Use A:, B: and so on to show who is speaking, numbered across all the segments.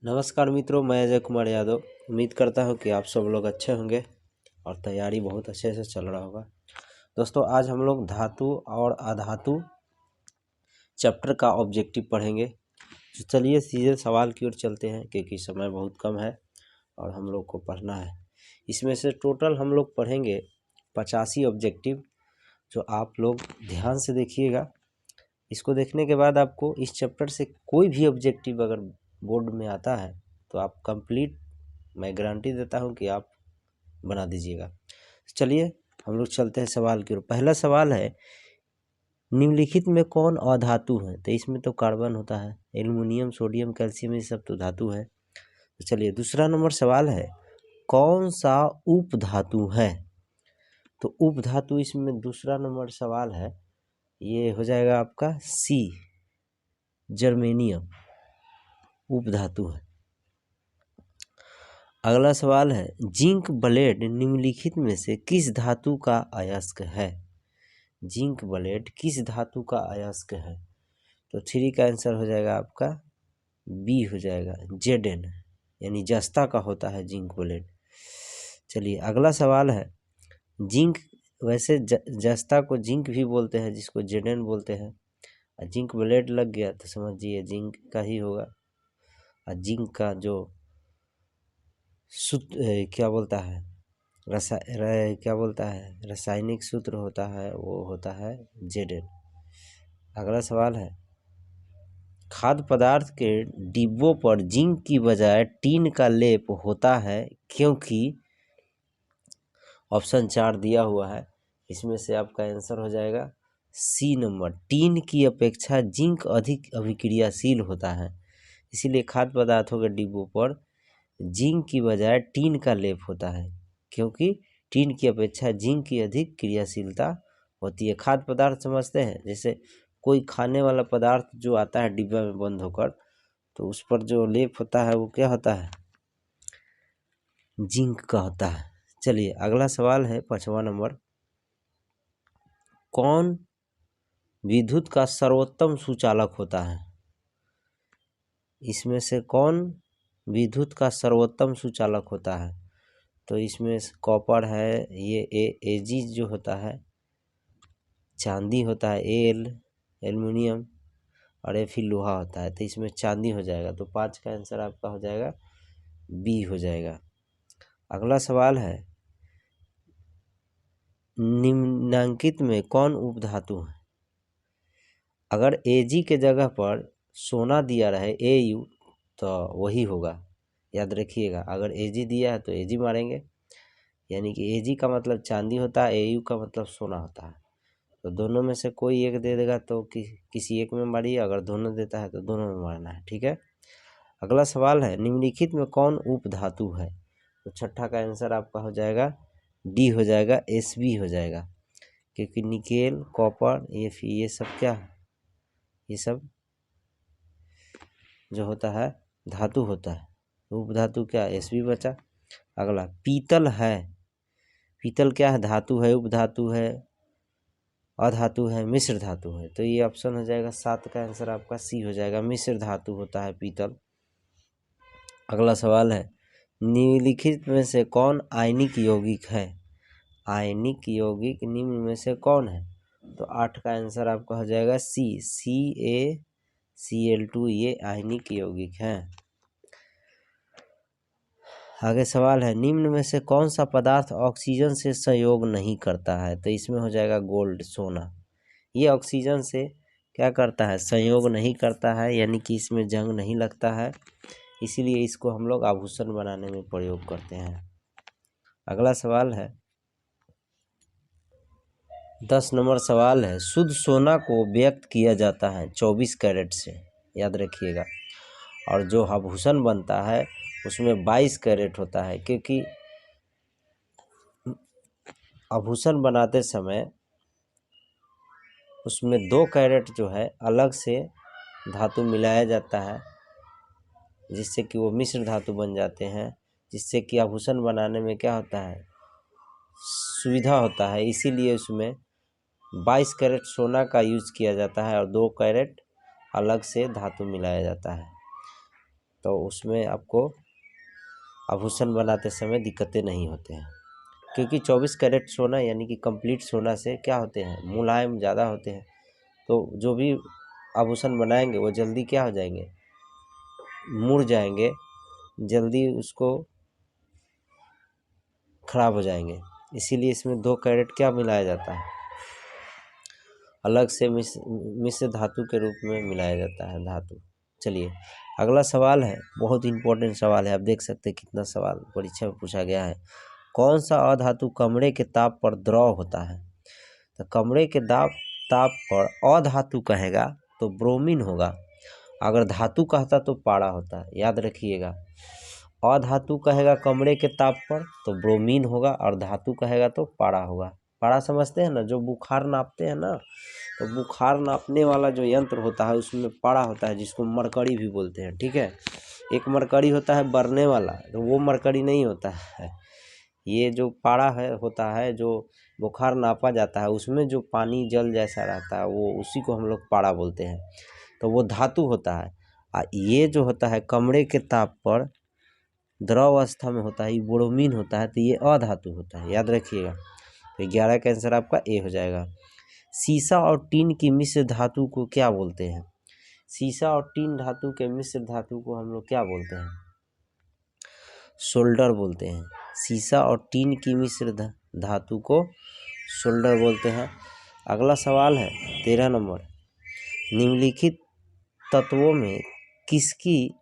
A: नमस्कार मित्रों, मैं अजय कुमार यादव। उम्मीद करता हूं कि आप सब लोग अच्छे होंगे और तैयारी बहुत अच्छे से चल रहा होगा। दोस्तों, आज हम लोग धातु और अधातु चैप्टर का ऑब्जेक्टिव पढ़ेंगे। तो चलिए सीधे सवाल की ओर चलते हैं, क्योंकि समय बहुत कम है और हम लोग को पढ़ना है। इसमें से टोटल हम लोग पढ़ेंगे 85 ऑब्जेक्टिव, जो आप लोग ध्यान से देखिएगा। इसको देखने के बाद आपको इस चैप्टर से कोई भी ऑब्जेक्टिव अगर बोर्ड में आता है तो आप कंप्लीट, मैं गारंटी देता हूं कि आप बना दीजिएगा। चलिए हम लोग चलते हैं सवाल की ओर। पहला सवाल है, निम्नलिखित में कौन अधातु है? तो इसमें तो कार्बन होता है, एल्युमिनियम, सोडियम, कैल्शियम, ये सब तो धातु है। तो चलिए दूसरा नंबर सवाल है, कौन सा उपधातु है? तो उपधातु इसमें दूसरा नंबर सवाल है, ये हो जाएगा आपका सी, जर्मेनियम उपधातु है। अगला सवाल है, जिंक ब्लेड निम्नलिखित में से किस धातु का अयस्क है? जिंक ब्लेड किस धातु का अयस्क है? तो 3 का आंसर हो जाएगा आपका बी हो जाएगा, जेडन, यानी जस्ता का होता है जिंक ब्लेड। चलिए अगला सवाल है, जिंक, वैसे जस्ता को जिंक भी बोलते हैं, जिसको जेडन बोलते हैं। जिंक ब्लेड लग गया तो समझिए जिंक का ही होगा। और जिंक का जो क्या बोलता है, रासायनिक सूत्र होता है, वो होता है जेडन। अगला सवाल है, खाद्य पदार्थ के डिब्बों पर जिंक की बजाय टीन का लेप होता है क्योंकि? ऑप्शन 4 दिया हुआ है, इसमें से आपका आंसर हो जाएगा सी नंबर, टीन की अपेक्षा जिंक अधिक अभिक्रियाशील होता है, इसीलिए खाद्य पदार्थों के डिब्बों पर जिंक की बजाय टीन का लेप होता है, क्योंकि टीन की अपेक्षा जिंक की अधिक क्रियाशीलता होती है। खाद्य पदार्थ समझते हैं, जैसे कोई खाने वाला पदार्थ जो आता है डिब्बा में बंद होकर, तो उस पर जो लेप होता है वो क्या होता है? जिंक का होता है। चलिए अगला सवाल है 5वां नंबर, कौन विद्युत का सर्वोत्तम सुचालक होता है? इसमें से कौन विद्युत का सर्वोत्तम सुचालक होता है? तो इसमें कॉपर है, ये एजी जो होता है, चांदी होता है, एल्युमिनियम, और ये फिर लोहा होता है, तो इसमें चांदी हो जाएगा। तो 5 का आंसर आपका हो जाएगा बी हो जाएगा। अगला सवाल है, निम्नांकित में कौन उपधातु है? अगर एजी के जगह पर सोना दिया रहे एयू, तो वही होगा, याद रखिएगा। अगर एजी दिया है तो एजी मारेंगे, यानी कि एजी का मतलब चांदी होता है, एयू का मतलब सोना होता है। तो दोनों में से कोई एक दे देगा तो किसी एक में मारिए, अगर दोनों देता है तो दोनों में मारना है, ठीक है। अगला सवाल है, निम्नलिखित में कौन उपधातु है? तो 6 का आंसर आपका हो जाएगा डी हो जाएगा, एसबी हो जाएगा, क्योंकि निकेल, कॉपर, ये सब क्या है? ये सब जो होता है धातु होता है, उपधातु क्या? एसबी बचा। अगला पीतल है, पीतल क्या है? धातु है, उपधातु है, अधातु है, मिश्र धातु है। तो ये ऑप्शन हो जाएगा 7 का आंसर आपका सी हो जाएगा, मिश्र धातु होता है पीतल। अगला सवाल है, निम्नलिखित में से कौन आयनिक यौगिक है? आयनिक यौगिक निम्न में से कौन है? तो 8 का आंसर आपका हो जाएगा सी, CaCl2, ये आयनिक यौगिक हैं। आगे सवाल है, निम्न में से कौन सा पदार्थ ऑक्सीजन से संयोग नहीं करता है? तो इसमें हो जाएगा गोल्ड, सोना। ये ऑक्सीजन से क्या करता है? संयोग नहीं करता है, यानी कि इसमें जंग नहीं लगता है, इसीलिए इसको हम लोग आभूषण बनाने में प्रयोग करते हैं। अगला सवाल है 10 नंबर सवाल है, शुद्ध सोना को व्यक्त किया जाता है 24 कैरेट से, याद रखिएगा। और जो आभूषण बनता है उसमें 22 कैरेट होता है, क्योंकि आभूषण बनाते समय उसमें 2 कैरेट जो है अलग से धातु मिलाया जाता है, जिससे कि वो मिश्र धातु बन जाते हैं, जिससे कि आभूषण बनाने में क्या होता है? सुविधा होता है। इसीलिए उसमें 22 कैरेट सोना का यूज किया जाता है और 2 कैरेट अलग से धातु मिलाया जाता है। तो उसमें आपको आभूषण बनाते समय दिक्कतें नहीं होते हैं, क्योंकि 24 कैरेट सोना यानी कि कंप्लीट सोना से क्या होते हैं, मुलायम ज़्यादा होते हैं। तो जो भी आभूषण बनाएंगे वो जल्दी क्या हो जाएंगे, मुड़ जाएंगे, जल्दी उसको खराब हो जाएंगे। इसीलिए इसमें 2 कैरेट क्या मिलाया जाता है, अलग से मिश्र धातु के रूप में मिलाया जाता है धातु। चलिए अगला सवाल है, बहुत इंपॉर्टेंट सवाल है। आप देख सकते हैं कितना सवाल परीक्षा में पूछा गया है। कौन सा अधातु कमरे के ताप पर द्रव होता है? तो कमरे के ताप पर अधातु कहेगा तो ब्रोमीन होगा, अगर धातु कहता तो पारा होता है, याद रखिएगा। अधातु कहेगा कमरे के ताप पर तो ब्रोमीन होगा, और धातु कहेगा तो पारा होगा। पारा समझते हैं ना, जो बुखार नापते हैं ना, तो बुखार नापने वाला जो यंत्र होता है उसमें पारा होता है, जिसको मरकरी भी बोलते हैं। ठीक है, एक मरकरी होता है बरने वाला, तो वो मरकरी नहीं होता है। ये जो पारा है होता है, जो बुखार नापा जाता है, उसमें जो पानी जल जैसा रहता है वो उसी को हम लोग पारा बोलते हैं, तो वो धातु होता है। ये जो होता है कमरे के ताप पर द्रव अवस्था में होता है, ये ब्रोमीन होता है, तो ये अधातु होता है, याद रखिएगा। तो 11 का आंसर आपका ए हो जाएगा। सीसा और टीन की मिश्र धातु को क्या बोलते हैं? सीसा और टीन धातु के मिश्र धातु को हम लोग क्या बोलते हैं? सोल्डर बोलते हैं। सीसा और टीन की मिश्र धातु को सोल्डर बोलते हैं। अगला सवाल है 13 नंबर, निम्नलिखित तत्वों में किसकी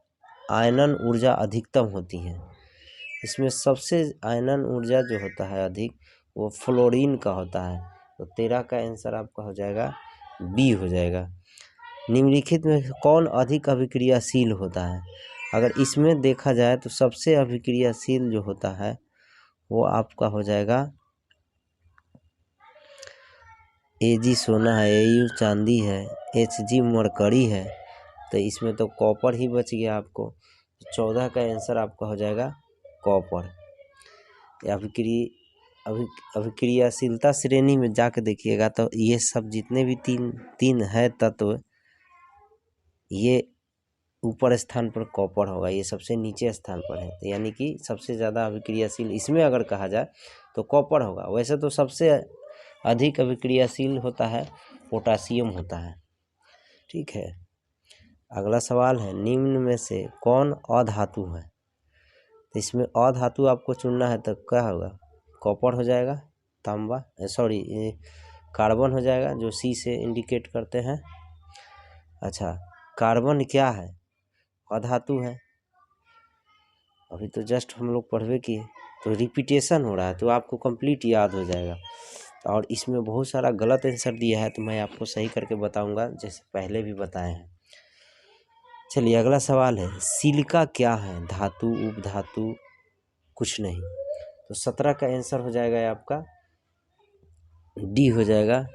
A: आयनन ऊर्जा अधिकतम होती है? इसमें सबसे आयनन ऊर्जा जो होता है अधिक, वो फ्लोरीन का होता है। तो 13 का आंसर आपका हो जाएगा बी हो जाएगा। निम्नलिखित में कौन अधिक अभिक्रियाशील होता है? अगर इसमें देखा जाए तो सबसे अभिक्रियाशील जो होता है वो आपका हो जाएगा Ag सोना है, Au चांदी है, Hg मरकरी है, तो इसमें तो कॉपर ही बच गया आपको। 14 का आंसर आपका हो जाएगा कॉपर। अभिक्रियाशीलता श्रेणी में जाके देखिएगा तो ये सब जितने भी तीन है तत्व, ये ऊपर स्थान पर कॉपर होगा, ये सबसे नीचे स्थान पर है। तो यानी कि सबसे ज़्यादा अभिक्रियाशील इसमें अगर कहा जाए तो कॉपर होगा। वैसे तो सबसे अधिक अभिक्रियाशील होता है पोटासियम होता है। ठीक है, अगला सवाल है, निम्न में से कौन अधातु है? तो इसमें अधातु आपको चुनना है, तो क्या होगा? कॉपर हो जाएगा, तांबा सॉरी कार्बन हो जाएगा, जो सी से इंडिकेट करते हैं। अच्छा, कार्बन क्या है? अधातु है। अभी तो जस्ट हम लोग पढ़वे किए, तो रिपीटेशन हो रहा है तो आपको कंप्लीट याद हो जाएगा। और इसमें बहुत सारा गलत आंसर दिया है, तो मैं आपको सही करके बताऊंगा, जैसे पहले भी बताए हैं। चलिए अगला सवाल है, सिलिका क्या है? धातु, उपधातु, कुछ नहीं। तो 17 का आंसर हो जाएगा आपका डी हो जाएगा।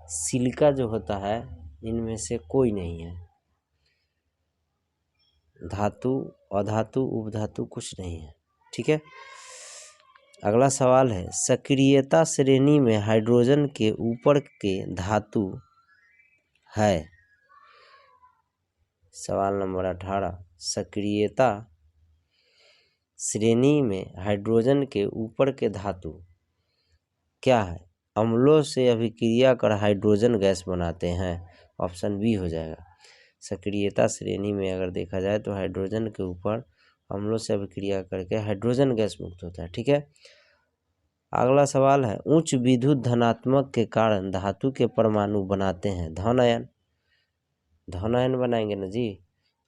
A: सिलिका जो होता है इनमें से कोई नहीं है, धातु, अधातु, उपधातु कुछ नहीं है। ठीक है, अगला सवाल है, सक्रियता श्रेणी में हाइड्रोजन के ऊपर के धातु है? सवाल नंबर 18, सक्रियता श्रेणी में हाइड्रोजन के ऊपर के धातु क्या है? अम्लों से अभिक्रिया कर हाइड्रोजन गैस बनाते हैं, ऑप्शन बी हो जाएगा। सक्रियता श्रेणी में अगर देखा जाए तो हाइड्रोजन के ऊपर अम्लों से अभिक्रिया करके हाइड्रोजन गैस मुक्त होता है। ठीक है, अगला सवाल है, उच्च विद्युत धनात्मक के कारण धातु के परमाणु बनाते हैं धन आयन। धन आयन बनाएंगे ना जी,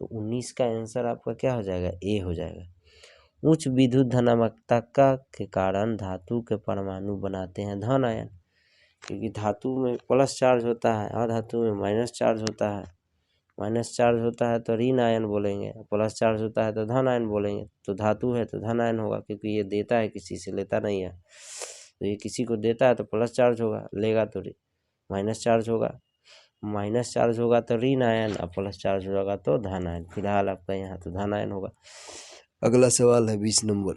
A: तो 19 का आंसर आपका क्या हो जाएगा? ए हो जाएगा। उच्च विद्युत धनात्मकता के कारण धातु के परमाणु बनाते हैं धन आयन, क्योंकि धातु में प्लस चार्ज होता है, अधातु में माइनस चार्ज होता है। माइनस चार्ज होता है तो ऋण आयन बोलेंगे, प्लस चार्ज होता है तो धन आयन बोलेंगे। तो धातु है तो धन आयन होगा, क्योंकि ये देता है किसी से, लेता नहीं है। तो ये किसी को देता है तो प्लस चार्ज होगा, लेगा तो माइनस चार्ज होगा। माइनस चार्ज होगा तो ऋण आयन, और प्लस चार्ज होगा तो धन आयन। फिलहाल आपका यहाँ तो धन आयन होगा। अगला सवाल है 20 नंबर,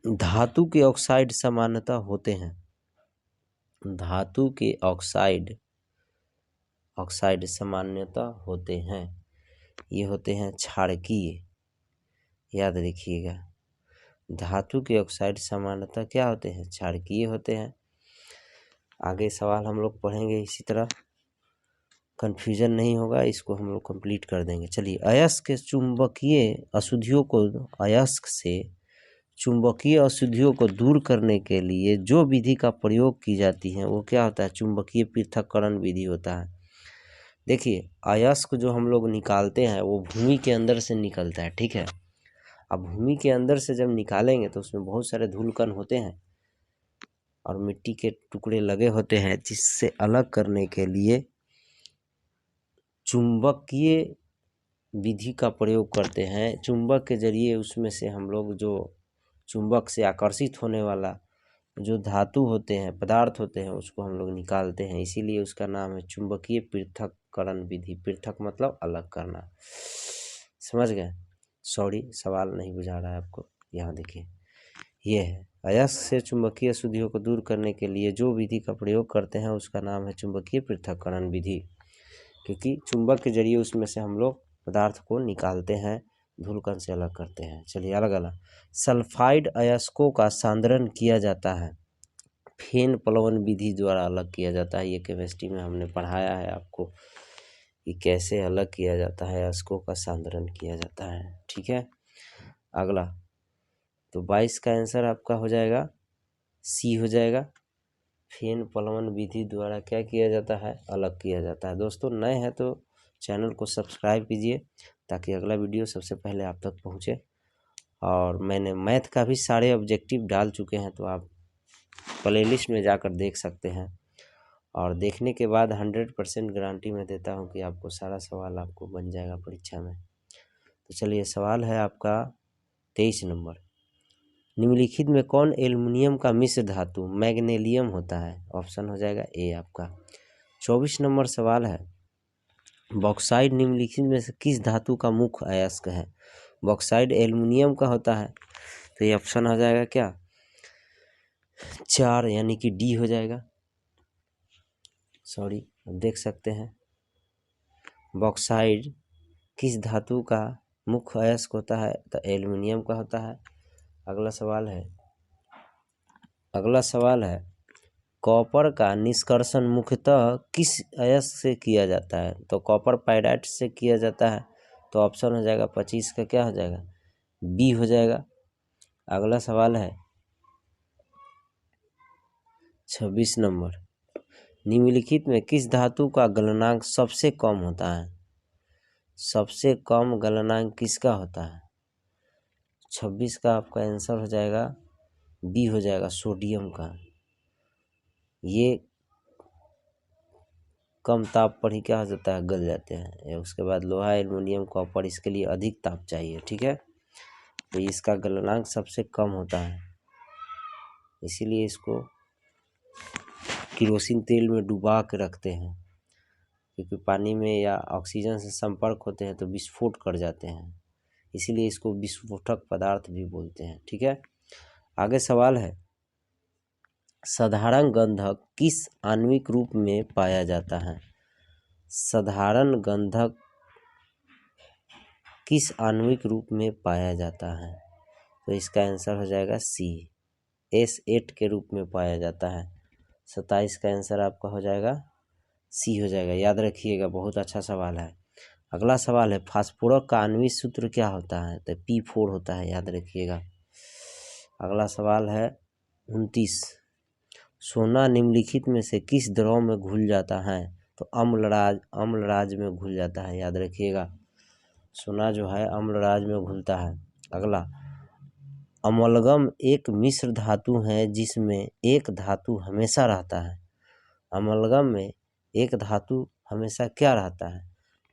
A: धातु के ऑक्साइड सामान्यतः होते हैं? धातु के ऑक्साइड सामान्यतः होते हैं, ये होते हैं क्षारकीय। याद रखिएगा। धातु के ऑक्साइड सामान्यतः क्या होते हैं? क्षारकीय होते हैं। आगे सवाल हम लोग पढ़ेंगे इसी तरह, कन्फ्यूजन नहीं होगा, इसको हम लोग कंप्लीट कर देंगे। चलिए, अयस्क के चुंबकीय अशुद्धियों को अयस्क से चुंबकीय अशुद्धियों को दूर करने के लिए जो विधि का प्रयोग की जाती है वो क्या होता है? चुंबकीय पृथक्करण विधि होता है। देखिए, अयस्क जो हम लोग निकालते हैं वो भूमि के अंदर से निकलता है, ठीक है। अब भूमि के अंदर से जब निकालेंगे तो उसमें बहुत सारे धूलकण होते हैं और मिट्टी के टुकड़े लगे होते हैं, जिससे अलग करने के लिए चुंबकीय विधि का प्रयोग करते हैं। चुंबक के जरिए उसमें से हम लोग जो चुंबक से आकर्षित होने वाला जो धातु होते हैं, पदार्थ होते हैं, उसको हम लोग निकालते हैं। इसीलिए उसका नाम है चुंबकीय पृथक्करण विधि। पृथक मतलब अलग करना, समझ गए? सॉरी, सवाल नहीं बुझा रहा है आपको। यहाँ देखिए, ये है अयस्क से चुंबकीय अशुद्धियों को दूर करने के लिए जो विधि का प्रयोग करते हैं उसका नाम है चुंबकीय पृथक्करण विधि, क्योंकि चुंबक के जरिए उसमें से हम लोग पदार्थ को निकालते हैं, धूलकण से अलग करते हैं। चलिए, अलग अलग सल्फाइड अयस्कों का सांद्रण किया जाता है, फेन प्लवन विधि द्वारा अलग किया जाता है। ये केमिस्ट्री में हमने पढ़ाया है आपको कि कैसे अलग किया जाता है, अयस्कों का सांद्रण किया जाता है, ठीक है। अगला, तो 22 का आंसर आपका हो जाएगा सी हो जाएगा। फेन प्लवन विधि द्वारा क्या किया जाता है? अलग किया जाता है। दोस्तों, नए हैं तो चैनल को सब्सक्राइब कीजिए ताकि अगला वीडियो सबसे पहले आप तक पहुंचे। और मैंने मैथ का भी सारे ऑब्जेक्टिव डाल चुके हैं, तो आप प्लेलिस्ट में जाकर देख सकते हैं। और देखने के बाद 100% गारंटी मैं देता हूं कि आपको सारा सवाल आपको बन जाएगा परीक्षा में। तो चलिए, सवाल है आपका 23 नंबर। निम्नलिखित में कौन एल्युमिनियम का मिश्र धातु मैग्नीशियम होता है? ऑप्शन हो जाएगा ए आपका। 24 नंबर सवाल है, बॉक्साइड निम्नलिखित में से किस धातु का मुख्य अयस्क है? बॉक्साइड एल्युमिनियम का होता है, तो ये ऑप्शन हो जाएगा क्या? 4, यानी कि डी हो जाएगा। सॉरी, देख सकते हैं बॉक्साइड किस धातु का मुख्य अयस्क होता है? तो एल्युमिनियम का होता है। अगला सवाल है कॉपर का निष्कर्षण मुख्यतः किस अयस्क से किया जाता है? तो कॉपर पाइराइट से किया जाता है, तो ऑप्शन हो जाएगा 25 का क्या हो जाएगा? बी हो जाएगा। अगला सवाल है 26 नंबर, निम्नलिखित में किस धातु का गलनांक सबसे कम होता है? सबसे कम गलनांक किसका होता है? 26 का आपका आंसर हो जाएगा बी हो जाएगा, सोडियम का। ये कम ताप पर ही क्या हो जाता है? गल जाते हैं। उसके बाद लोहा, एल्युमिनियम, कॉपर, इसके लिए अधिक ताप चाहिए, ठीक है। तो इसका गलनांक सबसे कम होता है, इसीलिए इसको केरोसिन तेल में डुबा के रखते हैं, क्योंकि पानी में या ऑक्सीजन से संपर्क होते हैं तो विस्फोट कर जाते हैं, इसीलिए इसको विस्फोटक पदार्थ भी बोलते हैं, ठीक है। आगे सवाल है, साधारण गंधक किस आणविक रूप में पाया जाता है? साधारण गंधक किस आणविक रूप में पाया जाता है? तो इसका आंसर हो जाएगा सी, S8 के रूप में पाया जाता है। 27 का आंसर आपका हो जाएगा सी हो जाएगा। याद रखिएगा, बहुत अच्छा सवाल है। अगला सवाल है, फास्फोरस का आणविक सूत्र क्या होता है? तो P4 होता है, याद रखिएगा। अगला सवाल है 29, सोना निम्नलिखित में से किस द्रव में घुल जाता है? तो अम्लराज में घुल जाता है, याद रखिएगा। सोना जो है अम्लराज में घुलता है। अगला, अमलगम एक मिश्र धातु है जिसमें एक धातु हमेशा रहता है। अमलगम में एक धातु हमेशा क्या रहता है?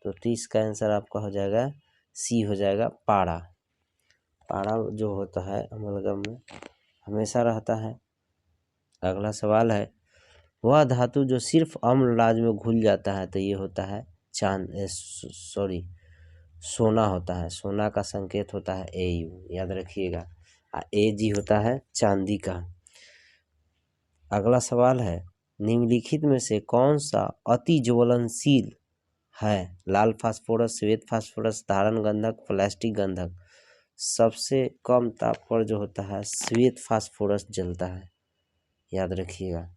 A: तो 30 का आंसर आपका हो जाएगा सी हो जाएगा, पारा। पारा जो होता है अमलगम में हमेशा रहता है। अगला सवाल है, वह धातु जो सिर्फ अम्लराज में घुल जाता है, तो ये होता है सोना होता है। सोना का संकेत होता है Au, याद रखिएगा। Ag होता है चांदी का। अगला सवाल है, निम्नलिखित में से कौन सा अति ज्वलनशील है? लाल फास्फोरस, श्वेत फास्फोरस, धारण गंधक, प्लास्टिक गंधक। सबसे कम ताप पर जो होता है श्वेत फास्फोरस जलता है, याद रखिएगा,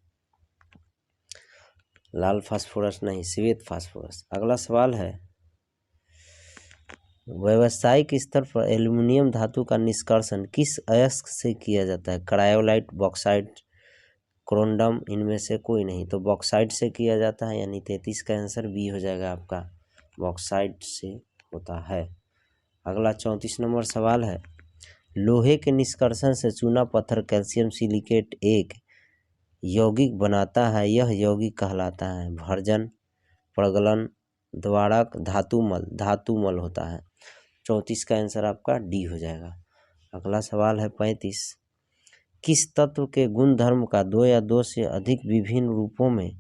A: लाल फास्फोरस नहीं, श्वेत फास्फोरस। अगला सवाल है, व्यावसायिक स्तर पर एल्युमिनियम धातु का निष्कर्षण किस अयस्क से किया जाता है? क्रायोलाइट, बॉक्साइट, क्रोंडम, इनमें से कोई नहीं, तो बॉक्साइट से किया जाता है, यानी 33 का आंसर बी हो जाएगा आपका, बॉक्साइट से होता है। अगला 34 नंबर सवाल है, लोहे के निष्कर्षण से चूना पत्थर कैल्शियम सिलिकेट एक यौगिक बनाता है, यह यौगिक कहलाता है? भर्जन, प्रगलन, द्वारक, धातुमल होता है। 34 का आंसर आपका डी हो जाएगा। अगला सवाल है 35, किस तत्व के गुण धर्म का दो या दो से अधिक विभिन्न रूपों में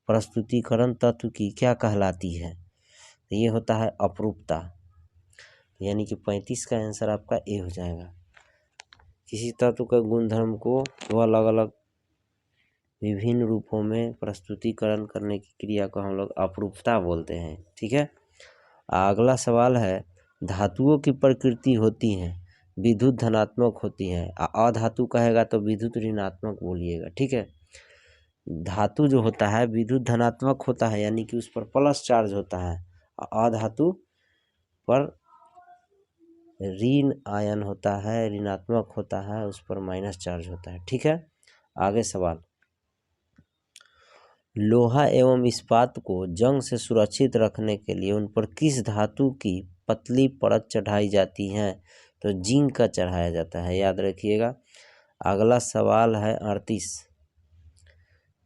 A: प्रस्तुतिकरण तत्व की क्या कहलाती है? तो ये होता है अपरूपता, यानी कि 35 का आंसर आपका ए हो जाएगा। किसी तत्व के गुण धर्म को दो अलग अलग विभिन्न रूपों में प्रस्तुतिकरण करने की क्रिया को हम लोग अपरूपता बोलते हैं, ठीक है। अगला सवाल है, धातुओं की प्रकृति होती है विद्युत धनात्मक होती है, अधातु कहेगा तो विद्युत ऋणात्मक बोलिएगा, ठीक है। धातु जो होता है विद्युत धनात्मक होता है, यानी कि उस पर प्लस चार्ज होता है, अधातु पर ऋण आयन होता है, ऋणात्मक होता है, उस पर माइनस चार्ज होता है, ठीक है। आगे सवाल, लोहा एवं इस्पात को जंग से सुरक्षित रखने के लिए उन पर किस धातु की पतली परत चढ़ाई जाती है? तो जिंक का चढ़ाया जाता है, याद रखिएगा। अगला सवाल है 38,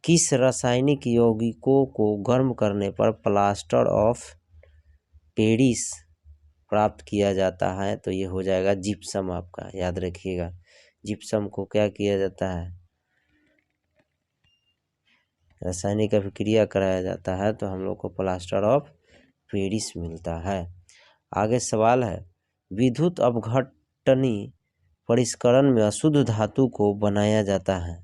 A: किस रासायनिक यौगिकों को गर्म करने पर प्लास्टर ऑफ पेरिस प्राप्त किया जाता है? तो ये हो जाएगा जिप्सम आपका, याद रखिएगा। जिप्सम को क्या किया जाता है? रासायनिक अभिक्रिया कराया जाता है तो हम लोग को प्लास्टर ऑफ पेरिस मिलता है। आगे सवाल है, विद्युत अपघटनी परिष्करण में अशुद्ध धातु को बनाया जाता है।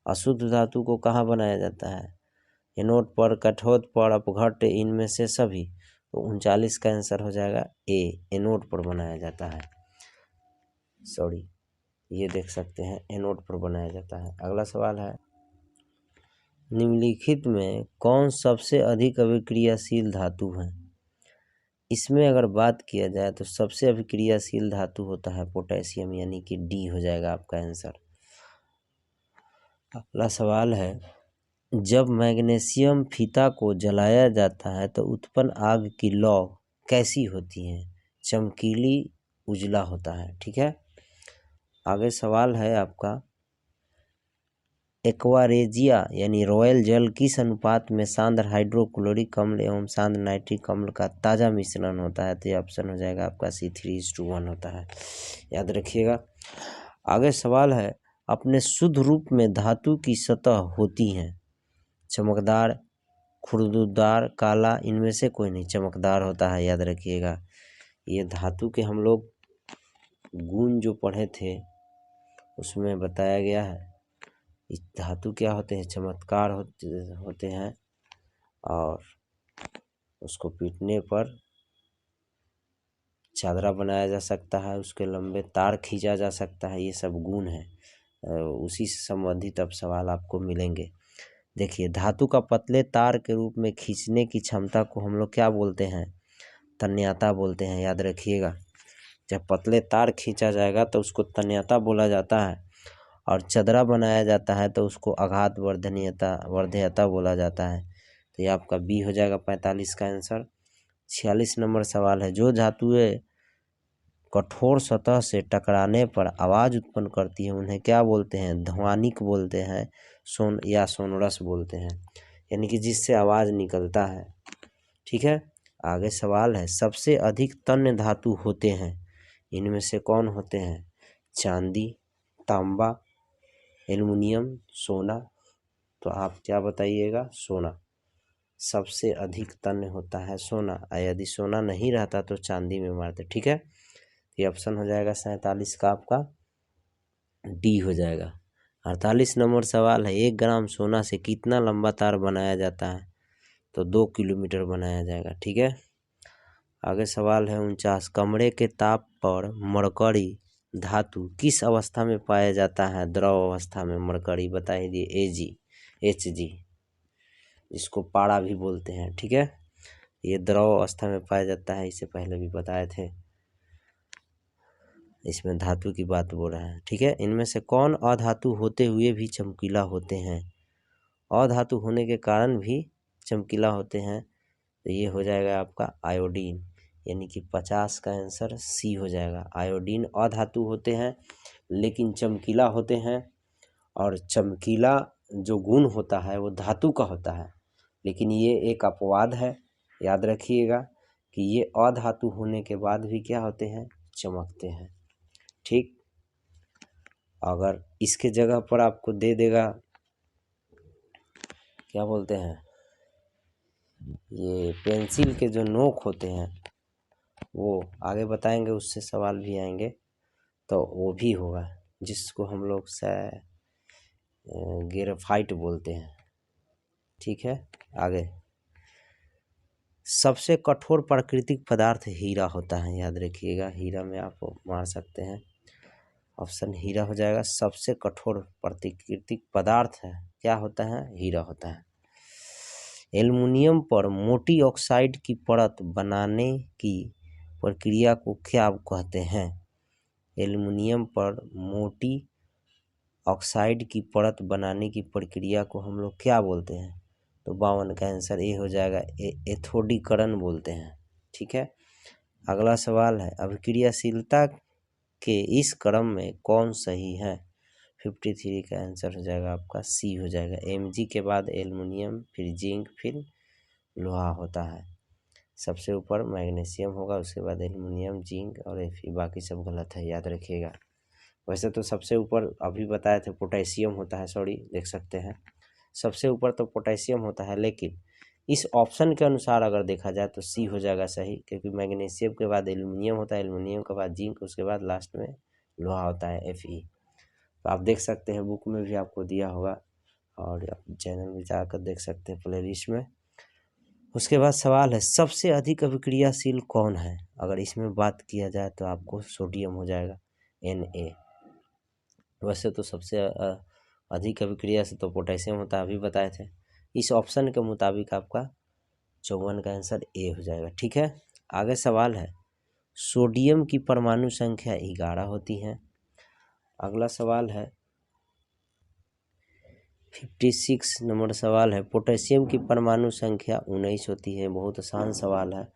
A: अशुद्ध धातु को कहाँ बनाया जाता है? एनोड पर, कैथोड पर, अपघट्य, इनमें से सभी। तो 39 का आंसर हो जाएगा ए, एनोड पर बनाया जाता है। सॉरी, ये देख सकते हैं, एनोड पर बनाया जाता है। अगला सवाल है, निम्नलिखित में कौन सबसे अधिक अभिक्रियाशील धातु है? इसमें अगर बात किया जाए तो सबसे अभिक्रियाशील धातु होता है पोटेशियम, यानी कि डी हो जाएगा आपका आंसर। अगला सवाल है, जब मैग्नीशियम फीता को जलाया जाता है तो उत्पन्न आग की लौ कैसी होती है? चमकीली, उजला होता है, ठीक है। आगे सवाल है आपका, एक्वारेजिया यानी रॉयल जल किस अनुपात में सांद्र हाइड्रोक्लोरिक अम्ल एवं सांद्र नाइट्रिक अम्ल का ताज़ा मिश्रण होता है? तो ये ऑप्शन हो जाएगा आपका C3:1 होता है, याद रखिएगा। आगे सवाल है, अपने शुद्ध रूप में धातु की सतह होती हैं चमकदार, खुरदुरदार, काला, इनमें से कोई नहीं, चमकदार होता है, याद रखिएगा। ये धातु के हम लोग गुण जो पढ़े थे उसमें बताया गया है, इस धातु क्या होते हैं? चमत्कार होते हैं, और उसको पीटने पर चादरा बनाया जा सकता है, उसके लंबे तार खींचा जा सकता है, ये सब गुण है। उसी से संबंधित अब सवाल आपको मिलेंगे। देखिए, धातु का पतले तार के रूप में खींचने की क्षमता को हम लोग क्या बोलते हैं? तन्यता बोलते हैं, याद रखिएगा। जब पतले तार खींचा जाएगा तो उसको तन्यता बोला जाता है, और चदरा बनाया जाता है तो उसको आघात वर्धयता बोला जाता है। तो ये आपका बी हो जाएगा 45 का आंसर। 46 नंबर सवाल है, जो धातुएं कठोर सतह से टकराने पर आवाज़ उत्पन्न करती है उन्हें क्या बोलते हैं? ध्वनिक बोलते हैं, सोनरस बोलते हैं, यानी कि जिससे आवाज़ निकलता है, ठीक है। आगे सवाल है, सबसे अधिक तन्य धातु होते हैं, इनमें से कौन होते हैं? चांदी, तांबा, एल्युमिनियम, सोना। तो आप क्या बताइएगा? सोना सबसे अधिक तन्य होता है, सोना। यदि सोना नहीं रहता तो चांदी में मारते, ठीक है। ये ऑप्शन हो जाएगा 47 का आपका डी हो जाएगा। 48 नंबर सवाल है, 1 ग्राम सोना से कितना लंबा तार बनाया जाता है? तो 2 किलोमीटर बनाया जाएगा, ठीक है। आगे सवाल है 49, कमरे के ताप पर मरकरी धातु किस अवस्था में पाया जाता है? द्रव अवस्था में मरकरी बता ही दिए, Hg, इसको पारा भी बोलते हैं। ठीक है, ये द्रव अवस्था में पाया जाता है, इसे पहले भी बताए थे। इसमें धातु की बात बोल रहा है। ठीक है, इनमें से कौन अधातु होते हुए भी चमकीला होते हैं? अधातु होने के कारण भी चमकीला होते हैं, तो ये हो जाएगा आपका आयोडीन, यानी कि 50 का आंसर सी हो जाएगा। आयोडीन अधातु होते हैं लेकिन चमकीला होते हैं, और चमकीला जो गुण होता है वो धातु का होता है, लेकिन ये एक अपवाद है, याद रखिएगा कि ये अधातु होने के बाद भी क्या होते हैं? चमकते हैं। ठीक, अगर इसके जगह पर आपको दे देगा, क्या बोलते हैं, ये पेंसिल के जो नोक होते हैं, वो आगे बताएंगे, उससे सवाल भी आएंगे, तो वो भी होगा, जिसको हम लोग ग्रेफाइट बोलते हैं। ठीक है, आगे सबसे कठोर प्राकृतिक पदार्थ हीरा होता है, याद रखिएगा, हीरा में आप मार सकते हैं, ऑप्शन हीरा हो जाएगा। सबसे कठोर प्राकृतिक पदार्थ है, क्या होता है? हीरा होता है। एल्युमिनियम पर मोटी ऑक्साइड की परत बनाने की प्रक्रिया को क्या कहते हैं? एल्युमिनियम पर मोटी ऑक्साइड की परत बनाने की प्रक्रिया को हम लोग क्या बोलते हैं? तो 52 का आंसर ए हो जाएगा, एथोडीकरण बोलते हैं। ठीक है, अगला सवाल है, अभिक्रियाशीलता के इस क्रम में कौन सही है? 53 का आंसर हो जाएगा आपका सी हो जाएगा। Mg के बाद एल्युमिनियम, फिर जिंक, फिर लोहा होता है। सबसे ऊपर मैग्नीशियम होगा, उसके बाद एल्युमिनियम, जिंक और Fe, बाकी सब गलत है, याद रखिएगा। वैसे तो सबसे ऊपर अभी बताए थे पोटेशियम होता है, सॉरी, देख सकते हैं, सबसे ऊपर तो पोटेशियम होता है, लेकिन इस ऑप्शन के अनुसार अगर देखा जाए तो सी हो जाएगा सही, क्योंकि मैग्नीशियम के बाद एल्युमिनियम होता है, एल्युमिनियम के बाद जिंक, उसके बाद लास्ट में लोहा होता है, Fe। तो आप देख सकते हैं, बुक में भी आपको दिया होगा, और चैनल में जाकर देख सकते हैं प्लेलिस्ट में। उसके बाद सवाल है, सबसे अधिक अभिक्रियाशील कौन है? अगर इसमें बात किया जाए तो आपको सोडियम हो जाएगा, Na। वैसे तो सबसे अधिक अभिक्रिया से तो पोटेशियम होता है, अभी बताए थे। इस ऑप्शन के मुताबिक आपका 54 का आंसर ए हो जाएगा। ठीक है, आगे सवाल है, सोडियम की परमाणु संख्या 11 होती है। अगला सवाल है 56 नंबर सवाल है, पोटेशियम की परमाणु संख्या 19 होती है। बहुत आसान सवाल है,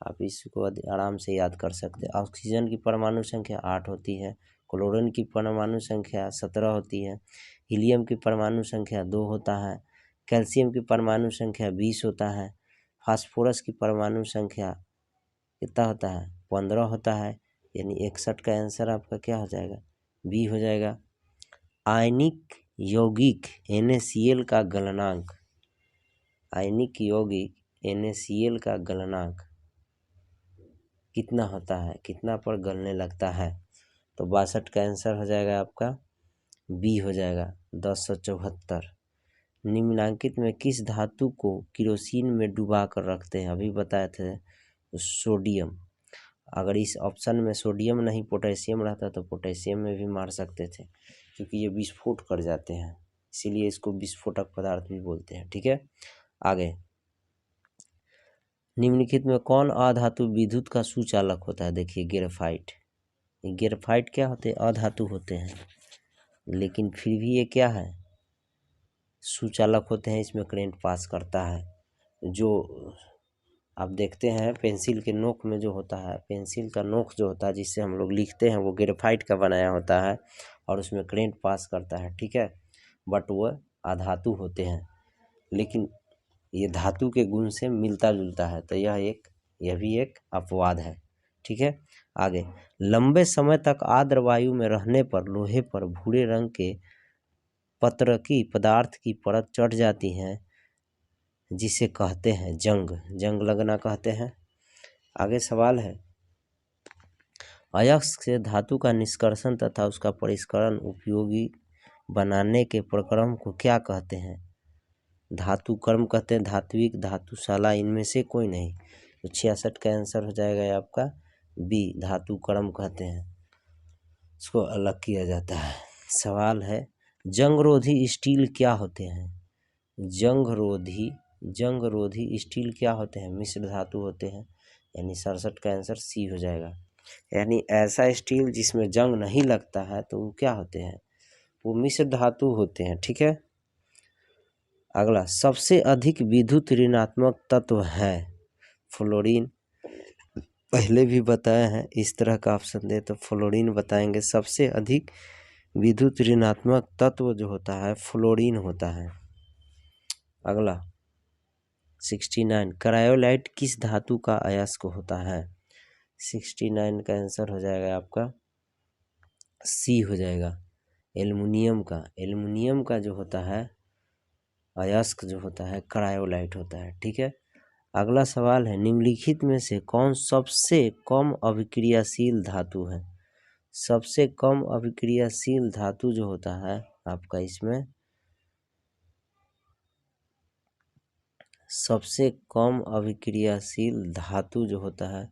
A: आप इसको आराम से याद कर सकते हैं। ऑक्सीजन की परमाणु संख्या 8 होती है। क्लोरीन की परमाणु संख्या 17 होती है। हीलियम की परमाणु संख्या 2 होता है। कैल्शियम की परमाणु संख्या 20 होता है। फास्फोरस की परमाणु संख्या कितना होता है? 15 होता है, यानी 61 का आंसर आपका क्या हो जाएगा? बी हो जाएगा। आयनिक यौगिक NaCl का गलनांक, आयनिक यौगिक NaCl का गलनांक कितना होता है? कितना पर गलने लगता है? तो 62 का आंसर हो जाएगा आपका बी हो जाएगा, 1074। निम्नलिखित में किस धातु को केरोसिन में डुबा कर रखते हैं? अभी बताए थे सोडियम। अगर इस ऑप्शन में सोडियम नहीं पोटेशियम रहता तो पोटेशियम में भी मार सकते थे, क्योंकि ये विस्फोट कर जाते हैं, इसीलिए इसको विस्फोटक पदार्थ भी बोलते हैं। ठीक है, आगे निम्नलिखित में कौन अधातु विद्युत का सुचालक होता है? देखिए ग्रेफाइट। ग्रेफाइट क्या होते हैं? अधातु होते हैं, लेकिन फिर भी ये क्या है? सुचालक होते हैं, इसमें करंट पास करता है। जो आप देखते हैं पेंसिल के नोक में जो होता है, पेंसिल का नोक जो होता है जिससे हम लोग लिखते हैं, वो ग्रेफाइट का बनाया होता है और उसमें करंट पास करता है। ठीक है, बट वह अधातु होते हैं, लेकिन ये धातु के गुण से मिलता जुलता है, तो यह भी एक अपवाद है। ठीक है, आगे लंबे समय तक आर्द्र वायु में रहने पर लोहे पर भूरे रंग के पत्रकी पदार्थ की परत चढ़ जाती है, जिसे कहते हैं जंग लगना कहते हैं। आगे सवाल है, अयस्क से धातु का निष्कर्षण तथा उसका परिष्करण उपयोगी बनाने के प्रक्रम को क्या कहते हैं? धातु कर्म कहते हैं, धात्विक, धातुशाला, इनमें से कोई नहीं। तो 66 का आंसर हो जाएगा आपका बी धातु कर्म कहते हैं, इसको अलग किया जाता है। सवाल है जंगरोधी स्टील क्या होते हैं? जंगरोधी स्टील क्या होते हैं? मिश्र धातु होते हैं, यानी 67 का आंसर सी हो जाएगा। यानी ऐसा स्टील जिसमें जंग नहीं लगता है तो वो क्या होते हैं? वो मिश्र धातु होते हैं। ठीक है, अगला सबसे अधिक विद्युत ऋणात्मक तत्व है फ्लोरीन। पहले भी बताया है, इस तरह का ऑप्शन दे तो फ्लोरीन बताएंगे। सबसे अधिक विद्युत ऋणात्मक तत्व जो होता है फ्लोरीन होता है। अगला 69 क्रायोलाइट किस धातु का अयस्क होता है? 69 का आंसर हो जाएगा आपका सी हो जाएगा, एल्युमिनियम का। एल्युमिनियम का जो होता है अयस्क जो होता है क्रायोलाइट होता है। ठीक है, अगला सवाल है निम्नलिखित में से कौन सबसे कम अभिक्रियाशील धातु है? सबसे कम अभिक्रियाशील धातु जो होता है आपका, इसमें सबसे कम अभिक्रियाशील धातु जो होता है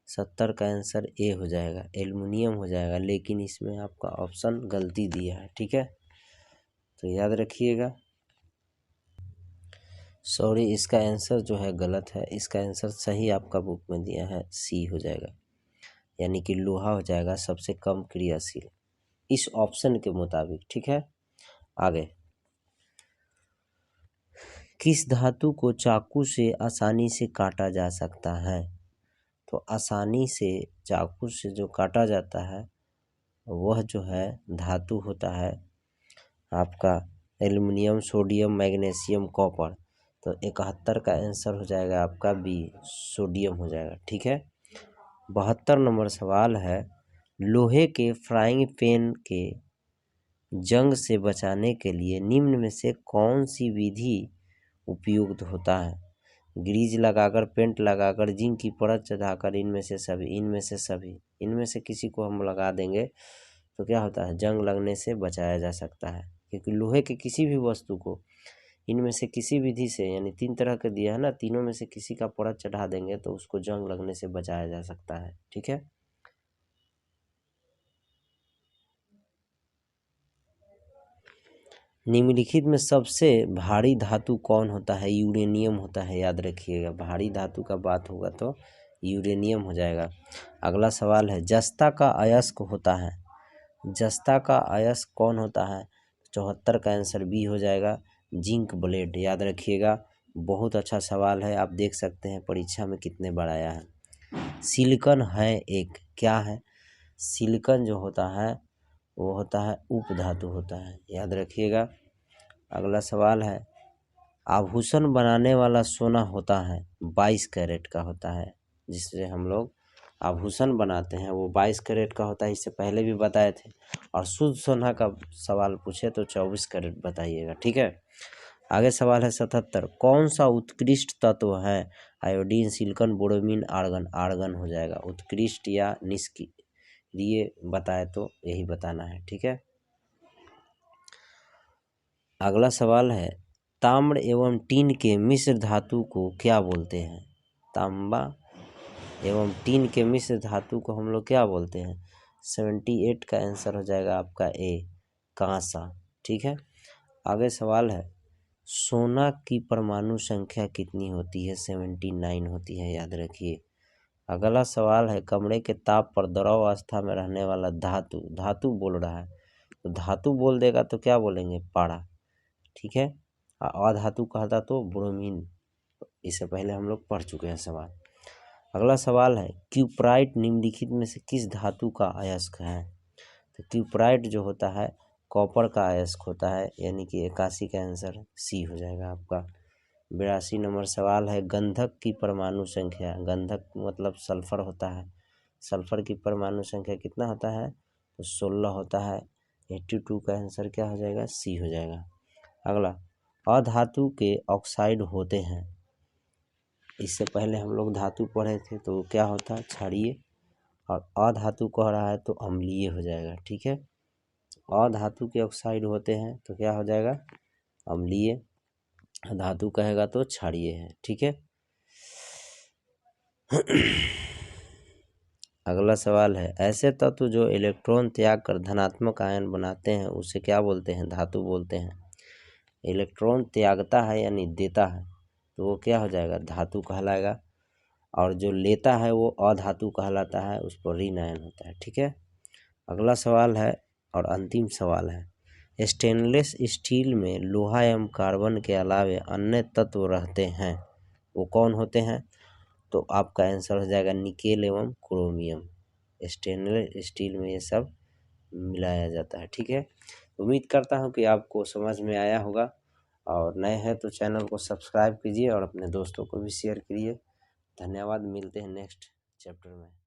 A: 70 का आंसर ए हो जाएगा, एल्युमिनियम हो जाएगा। लेकिन इसमें आपका ऑप्शन गलती दिया है। ठीक है, तो याद रखिएगा। सॉरी, इसका आंसर जो है गलत है। इसका आंसर सही आपका बुक में दिया है, सी हो जाएगा, यानी कि लोहा हो जाएगा सबसे कम क्रियाशील इस ऑप्शन के मुताबिक। ठीक है, आगे किस धातु को चाकू से आसानी से काटा जा सकता है? तो आसानी से चाकू से जो काटा जाता है वह जो है धातु होता है आपका एल्युमिनियम, सोडियम, मैग्नीशियम, कॉपर। तो 71 का आंसर हो जाएगा आपका बी, सोडियम हो जाएगा। ठीक है, 72 नंबर सवाल है लोहे के फ्राइंग पैन के जंग से बचाने के लिए निम्न में से कौन सी विधि उपयुक्त होता है? ग्रीज लगाकर, पेंट लगाकर, जिंक की परत चढ़ाकर, इनमें से सभी इनमें से किसी को हम लगा देंगे तो क्या होता है? जंग लगने से बचाया जा सकता है। क्योंकि लोहे के किसी भी वस्तु को इनमें से किसी विधि से, यानी 3 तरह के दिया है ना, तीनों में से किसी का परत चढ़ा देंगे तो उसको जंग लगने से बचाया जा सकता है। ठीक है, निम्नलिखित में सबसे भारी धातु कौन होता है? यूरेनियम होता है, याद रखिएगा। भारी धातु का बात होगा तो यूरेनियम हो जाएगा। अगला सवाल है जस्ता का अयस्क होता है। जस्ता का अयस्क कौन होता है? 74 का आंसर बी हो जाएगा, जिंक ब्लेड, याद रखिएगा। बहुत अच्छा सवाल है, आप देख सकते हैं परीक्षा में कितने बार आया है। सिलिकॉन है एक, क्या है? सिलिकॉन जो होता है वो होता है उप धातु होता है, याद रखिएगा। अगला सवाल है आभूषण बनाने वाला सोना होता है 22 कैरेट का होता है, जिससे हम लोग आभूषण बनाते हैं वो 22 कैरेट का होता है, इससे पहले भी बताए थे। और शुद्ध सोना का सवाल पूछे तो 24 कैरेट बताइएगा। ठीक है, आगे सवाल है 77 कौन सा उत्कृष्ट तत्व है? Iodine, silicon, bromine, argon. Argon हो जाएगा। उत्कृष्ट या निष्क्रिय बताए तो यही बताना है। ठीक है, अगला सवाल है ताम्र एवं टीन के मिश्र धातु को क्या बोलते हैं? तांबा एवं टीन के मिश्र धातु को हम लोग क्या बोलते हैं? 78 का आंसर हो जाएगा आपका ए, कांसा। ठीक है, आगे सवाल है सोना की परमाणु संख्या कितनी होती है? 79 होती है, याद रखिए। अगला सवाल है कमरे के ताप पर द्रव अवस्था में रहने वाला धातु, धातु बोल रहा है तो धातु बोल देगा तो क्या बोलेंगे? पारा। ठीक है, अधातु कहता तो ब्रोमीन। इससे पहले हम लोग पढ़ चुके हैं सवाल। अगला सवाल है क्यूपराइट निम्नलिखित में से किस धातु का अयस्क है? तो क्यूपराइट जो होता है कॉपर का अयस्क होता है, यानी कि 81 का आंसर सी हो जाएगा आपका। 82 नंबर सवाल है गंधक की परमाणु संख्या, गंधक मतलब सल्फर होता है, सल्फर की परमाणु संख्या कितना होता है? तो 16 होता है। 82 का आंसर क्या हो जाएगा? सी हो जाएगा। अगला अधातु के ऑक्साइड होते हैं, इससे पहले हम लोग धातु पढ़े थे तो क्या होता है? क्षारीय। और अधातु कह रहा है तो अम्लीय हो जाएगा। ठीक है, अधातु के ऑक्साइड होते हैं तो क्या हो जाएगा? अम्लीय। धातु कहेगा तो क्षारीय है। ठीक है, अगला सवाल है, ऐसे तत्व जो इलेक्ट्रॉन त्याग कर धनात्मक आयन बनाते हैं उसे क्या बोलते हैं? धातु बोलते हैं। इलेक्ट्रॉन त्यागता है यानी देता है तो वो क्या हो जाएगा? धातु कहलाएगा। और जो लेता है वो अधातु कहलाता है, उस पर ऋण आयन होता है। ठीक है। अगला सवाल है और अंतिम सवाल है, स्टेनलेस स्टील में लोहा एवं कार्बन के अलावे अन्य तत्व रहते हैं, वो कौन होते हैं? तो आपका आंसर हो जाएगा निकेल एवं क्रोमियम। स्टेनलेस स्टील में ये सब मिलाया जाता है। ठीक है। उम्मीद करता हूँ कि आपको समझ में आया होगा, और नए हैं तो चैनल को सब्सक्राइब कीजिए और अपने दोस्तों को भी शेयर करिए। धन्यवाद। मिलते हैं नेक्स्ट चैप्टर में।